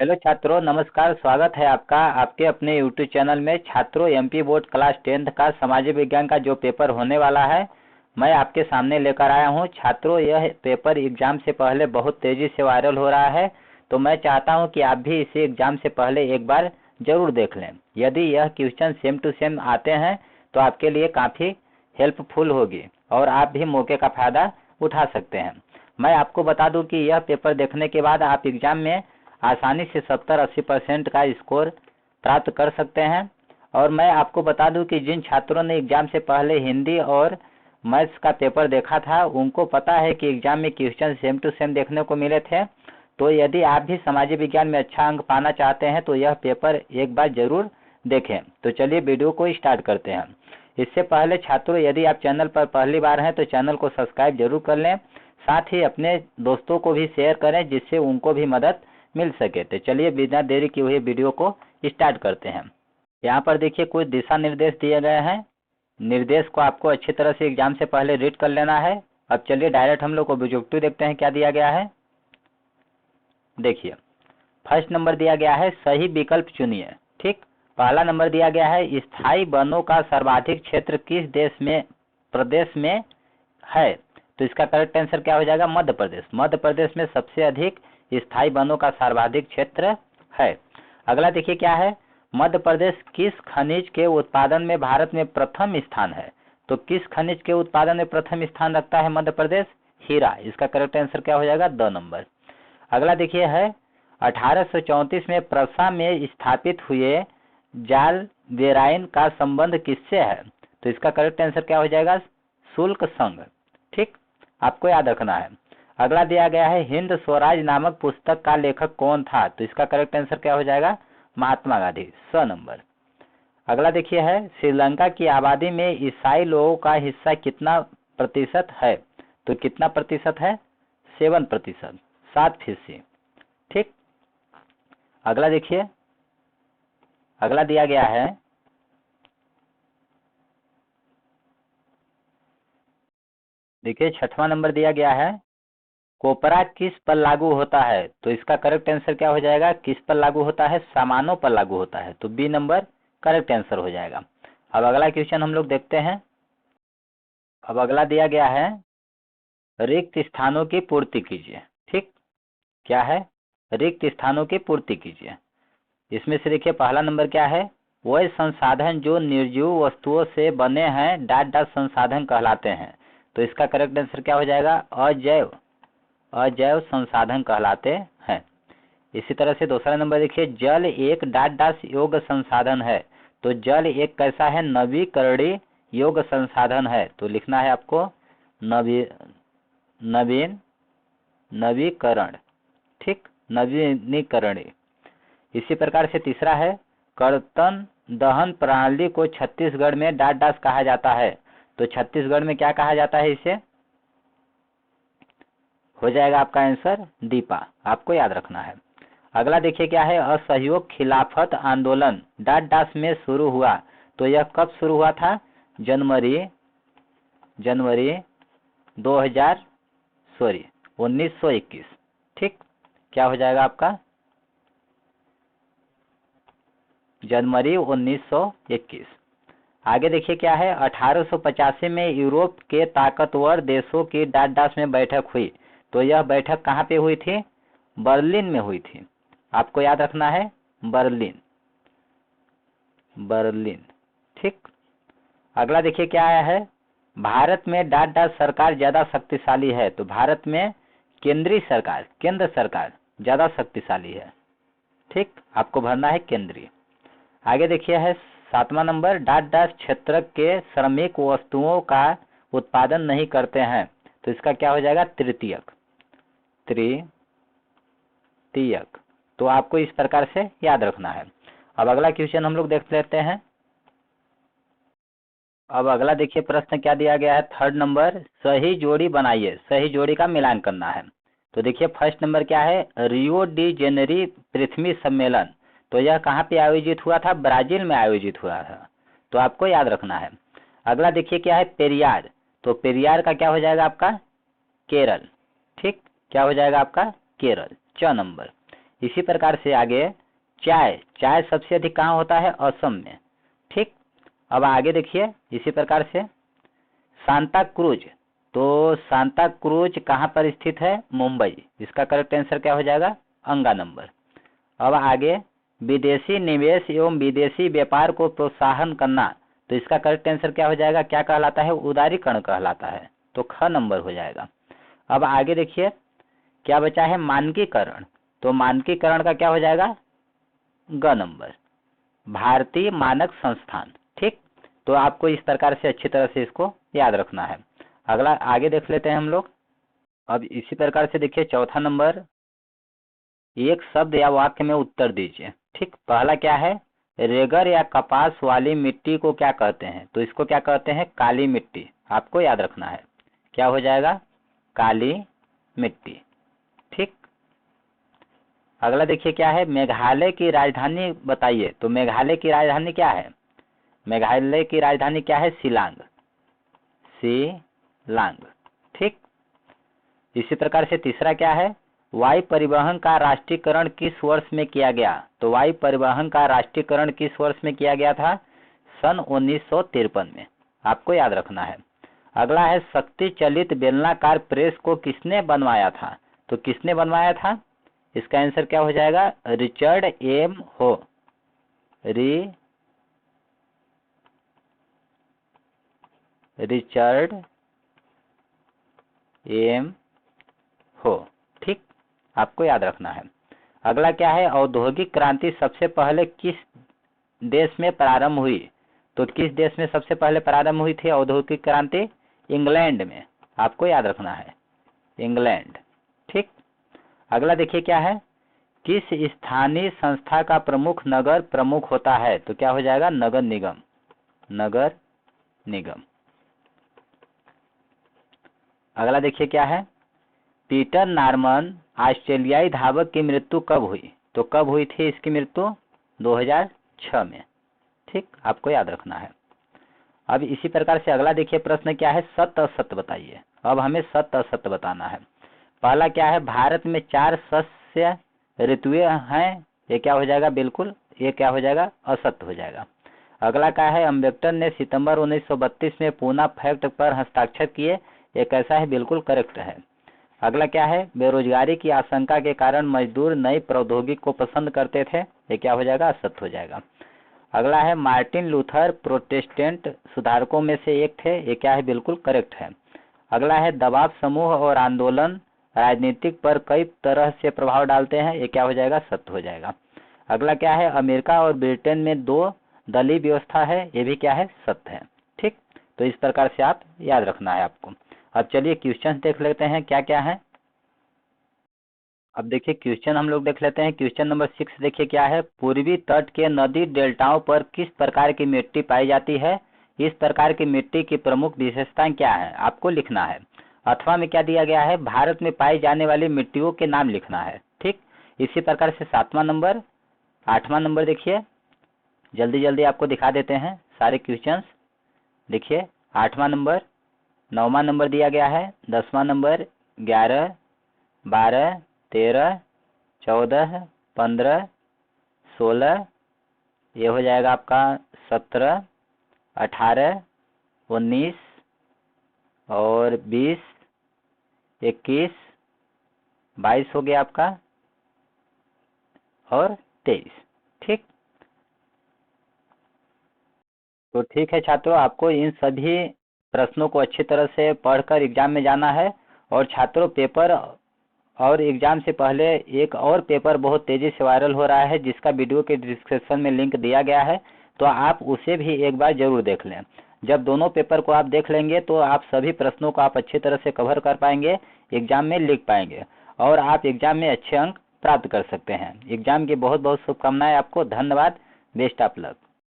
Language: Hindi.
हेलो छात्रों, नमस्कार। स्वागत है आपका आपके अपने यूट्यूब चैनल में। छात्रों, एमपी बोर्ड क्लास 10th का सामाजिक विज्ञान का जो पेपर होने वाला है, मैं आपके सामने लेकर आया हूं। छात्रों, यह पेपर एग्जाम से पहले बहुत तेजी से वायरल हो रहा है, तो मैं चाहता हूं कि आप भी इसे एग्जाम से पहले एक बार जरूर देख लें। यदि यह क्वेश्चन सेम टू सेम आते हैं तो आपके लिए काफ़ी हेल्पफुल होगी और आप भी मौके का फायदा उठा सकते हैं। मैं आपको बता दूं कि यह पेपर देखने के बाद आप एग्जाम में आसानी से 70-80% का स्कोर प्राप्त कर सकते हैं। और मैं आपको बता दूं कि जिन छात्रों ने एग्जाम से पहले हिंदी और मैथ्स का पेपर देखा था, उनको पता है कि एग्जाम में क्वेश्चन सेम टू सेम देखने को मिले थे। तो यदि आप भी सामाजिक विज्ञान में अच्छा अंक पाना चाहते हैं तो यह पेपर एक बार जरूर देखें। तो चलिए वीडियो को स्टार्ट करते हैं। इससे पहले छात्रों, यदि आप चैनल पर पहली बार हैं तो चैनल को सब्सक्राइब जरूर कर लें। साथ ही अपने दोस्तों को भी शेयर करें जिससे उनको भी मदद मिल सके। तो चलिए बिना देरी किए हुए वीडियो को स्टार्ट करते हैं। यहाँ पर देखिए कुछ दिशा निर्देश दिए गए हैं। निर्देश को आपको अच्छी तरह से एग्जाम से पहले रीड कर लेना है। अब चलिए डायरेक्ट हम लोग ऑब्जेक्टिव देखते हैं क्या दिया गया है। देखिए, फर्स्ट नंबर दिया गया है सही विकल्प चुनिए। ठीक, पहला नंबर दिया गया है स्थायी वनों का सर्वाधिक क्षेत्र किस प्रदेश में है। तो इसका करेक्ट आंसर क्या हो जाएगा? मध्य प्रदेश। मध्य प्रदेश में सबसे अधिक स्थायी वनों का सर्वाधिक क्षेत्र है। अगला देखिए क्या है, मध्य प्रदेश किस खनिज के उत्पादन में भारत में प्रथम स्थान है। तो किस खनिज के उत्पादन में प्रथम स्थान रखता है मध्य प्रदेश? हीरा। इसका करेक्ट आंसर क्या हो जाएगा? 2 नंबर। अगला देखिए है 1834 में प्रसा में स्थापित हुए जाल वेराइन का संबंध किससे है। तो इसका करेक्ट आंसर क्या हो जाएगा? शुल्क संघ। ठीक, आपको याद रखना है। अगला दिया गया है हिंद स्वराज नामक पुस्तक का लेखक कौन था। तो इसका करेक्ट आंसर क्या हो जाएगा? महात्मा गांधी। 100 नंबर। अगला देखिए है श्रीलंका की आबादी में ईसाई लोगों का हिस्सा कितना प्रतिशत है। तो कितना प्रतिशत है? 7%, 7%। ठीक, अगला देखिए, अगला दिया गया है देखिए 6वां नंबर दिया गया है कोपरा किस पर लागू होता है। तो इसका करेक्ट आंसर क्या हो जाएगा? किस पर लागू होता है? सामानों पर लागू होता है। तो बी नंबर करेक्ट आंसर हो जाएगा। अब अगला क्वेश्चन हम लोग देखते हैं। अब अगला दिया गया है रिक्त स्थानों की पूर्ति कीजिए। ठीक, क्या है? रिक्त स्थानों की पूर्ति कीजिए। इसमें से देखिए पहला नंबर क्या है, वह संसाधन जो निर्जीव वस्तुओं से बने हैं डॉट डॉट संसाधन कहलाते हैं। तो इसका करेक्ट आंसर क्या हो जाएगा? अजैव संसाधन कहलाते हैं। इसी तरह से दूसरा नंबर देखिए जल एक डॉट डॉट योग्य संसाधन है। तो जल एक कैसा है? नवीकरणीय योग्य संसाधन है। तो लिखना है आपको नवीकरण। ठीक, नवीनीकरणीय। इसी प्रकार से तीसरा है कर्तन दहन प्रणाली को छत्तीसगढ़ में डॉट डॉट कहा जाता है। तो छत्तीसगढ़ में क्या कहा जाता है? इसे हो जाएगा आपका आंसर दीपा। आपको याद रखना है। अगला देखिए क्या है, असहयोग खिलाफत आंदोलन डॉट डॉट में शुरू हुआ। तो यह कब शुरू हुआ था? जनवरी 1921। ठीक, क्या हो जाएगा आपका? जनवरी 1921। आगे देखिए क्या है 1885 में यूरोप के ताकतवर देशों की डॉट डॉट में बैठक हुई। तो यह बैठक कहाँ पे हुई थी? बर्लिन में हुई थी। आपको याद रखना है बर्लिन। ठीक, अगला देखिए क्या आया है, भारत में डॉट डॉट सरकार ज्यादा शक्तिशाली है। तो भारत में केंद्र सरकार ज्यादा शक्तिशाली है। ठीक, आपको भरना है केंद्रीय। आगे देखिए है 7वां नंबर डॉट डॉट क्षेत्र के श्रमिक वस्तुओं का उत्पादन नहीं करते हैं। तो इसका क्या हो जाएगा? तृतीयक। तो आपको इस प्रकार से याद रखना है। अब अगला क्वेश्चन हम लोग देख लेते हैं। अब अगला देखिए प्रश्न क्या दिया गया है, 3rd नंबर सही जोड़ी बनाइए। सही जोड़ी का मिलान करना है। तो देखिए फर्स्ट नंबर क्या है, रियो डी जेनेरी पृथ्वी सम्मेलन। तो यह कहाँ पे आयोजित हुआ था? ब्राजील में आयोजित हुआ था। तो आपको याद रखना है। अगला देखिए क्या है, पेरियार। तो पेरियार का क्या हो जाएगा आपका? केरल। ठीक, क्या हो जाएगा आपका? केरल। 4 नंबर। इसी प्रकार से आगे चाय, चाय सबसे अधिक कहाँ होता है? असम में। ठीक, अब आगे देखिए इसी प्रकार से सांता क्रूज, तो सांता क्रूज कहाँ पर स्थित है? मुंबई। इसका करेक्ट आंसर क्या हो जाएगा? अंगा नंबर। अब आगे विदेशी निवेश एवं विदेशी व्यापार को प्रोत्साहन करना, तो इसका करेक्ट आंसर क्या हो जाएगा? क्या कहलाता है? उदारीकरण कहलाता है, तो ख नंबर हो जाएगा। अब आगे देखिए क्या बचा है? मानकीकरण, तो मानकीकरण का क्या हो जाएगा? ग नंबर, भारतीय मानक संस्थान। ठीक, तो आपको इस प्रकार से अच्छी तरह से इसको याद रखना है। अगला आगे देख लेते हैं हम लोग। अब इसी प्रकार से देखिए चौथा नंबर, एक शब्द या वाक्य में उत्तर दीजिए। ठीक, पहला क्या है? रेगर या कपास वाली मिट्टी को क्या कहते हैं? तो इसको क्या कहते हैं? काली मिट्टी। आपको याद रखना है, क्या हो जाएगा? काली मिट्टी। ठीक, अगला देखिए क्या है? मेघालय की राजधानी बताइए। तो मेघालय की राजधानी क्या है? मेघालय की राजधानी क्या है? शिलांग, शिलांग। ठीक, इसी प्रकार से तीसरा क्या है? वायु परिवहन का राष्ट्रीयकरण किस वर्ष में किया गया? तो वायु परिवहन का राष्ट्रीयकरण किस वर्ष में किया गया था? सन 1953 में। आपको याद रखना है। अगला है शक्ति चलित बेलनाकार प्रेस को किसने बनवाया था? तो किसने बनवाया था? इसका आंसर क्या हो जाएगा? रिचर्ड एम हो, रिचर्ड एम हो। ठीक, आपको याद रखना है। अगला क्या है? औद्योगिक क्रांति सबसे पहले किस देश में प्रारंभ हुई? तो किस देश में सबसे पहले प्रारंभ हुई थी औद्योगिक क्रांति? इंग्लैंड में। आपको याद रखना है, इंग्लैंड। ठीक, अगला देखिए क्या है? किस स्थानीय संस्था का प्रमुख नगर प्रमुख होता है? तो क्या हो जाएगा? नगर निगम, नगर निगम। अगला देखिए क्या है? पीटर नॉर्मन ऑस्ट्रेलियाई धावक की मृत्यु कब हुई? तो कब हुई थी इसकी मृत्यु? 2006 में। ठीक, आपको याद रखना है। अब इसी प्रकार से अगला देखिए प्रश्न क्या है? सत्य असत्य बताइए। अब हमें सत्य असत्य बताना है। पहला क्या है? भारत में 4 शस्य ऋतुएं हैं, ये क्या हो जाएगा? बिल्कुल ये क्या हो जाएगा? असत्य हो जाएगा। अगला क्या है? अम्बेडकर ने सितंबर 1932 में पूना फैक्ट पर हस्ताक्षर किए, ये कैसा है? बिल्कुल करेक्ट है। अगला क्या है? बेरोजगारी की आशंका के कारण मजदूर नई प्रौद्योगिकी को पसंद करते थे, ये क्या हो जाएगा? असत्य हो जाएगा। अगला है मार्टिन लूथर प्रोटेस्टेंट सुधारकों में से एक थे, ये क्या है? बिल्कुल करेक्ट है। अगला है दबाव समूह और आंदोलन राजनीतिक पर कई तरह से प्रभाव डालते हैं, ये क्या हो जाएगा? सत्य हो जाएगा। अगला क्या है? अमेरिका और ब्रिटेन में 2 दलीय व्यवस्था है, ये भी क्या है? सत्य है। ठीक, तो इस प्रकार से आप याद रखना है आपको। अब चलिए क्वेश्चन देख लेते हैं क्या क्या है। अब देखिए क्वेश्चन हम लोग देख लेते हैं। क्वेश्चन नंबर 6 देखिए क्या है? पूर्वी तट के नदी डेल्टाओं पर किस प्रकार की मिट्टी पाई जाती है? इस प्रकार की मिट्टी की प्रमुख विशेषताएं क्या है? आपको लिखना है। अथवा में क्या दिया गया है? भारत में पाई जाने वाली मिट्टियों के नाम लिखना है। ठीक, इसी प्रकार से 7वां नंबर, 8वां नंबर देखिए, जल्दी जल्दी आपको दिखा देते हैं सारे क्वेश्चंस। देखिए 8वां नंबर, 9वां नंबर दिया गया है, 10वां नंबर, 11, 12, 13, 14, 15, 16, ये हो जाएगा आपका 17, 18, 19 और 20, 21, 22 हो गया आपका और 23। ठीक, तो ठीक है छात्रों, आपको इन सभी प्रश्नों को अच्छी तरह से पढ़कर एग्जाम में जाना है। और छात्रों पेपर और एग्जाम से पहले एक और पेपर बहुत तेजी से वायरल हो रहा है, जिसका वीडियो के डिस्क्रिप्शन में लिंक दिया गया है, तो आप उसे भी एक बार जरूर देख लें। जब दोनों पेपर को आप देख लेंगे तो आप सभी प्रश्नों को आप अच्छी तरह से कवर कर पाएंगे, एग्जाम में लिख पाएंगे और आप एग्जाम में अच्छे अंक प्राप्त कर सकते हैं। एग्जाम की बहुत बहुत शुभकामनाएं आपको। धन्यवाद। Best of luck.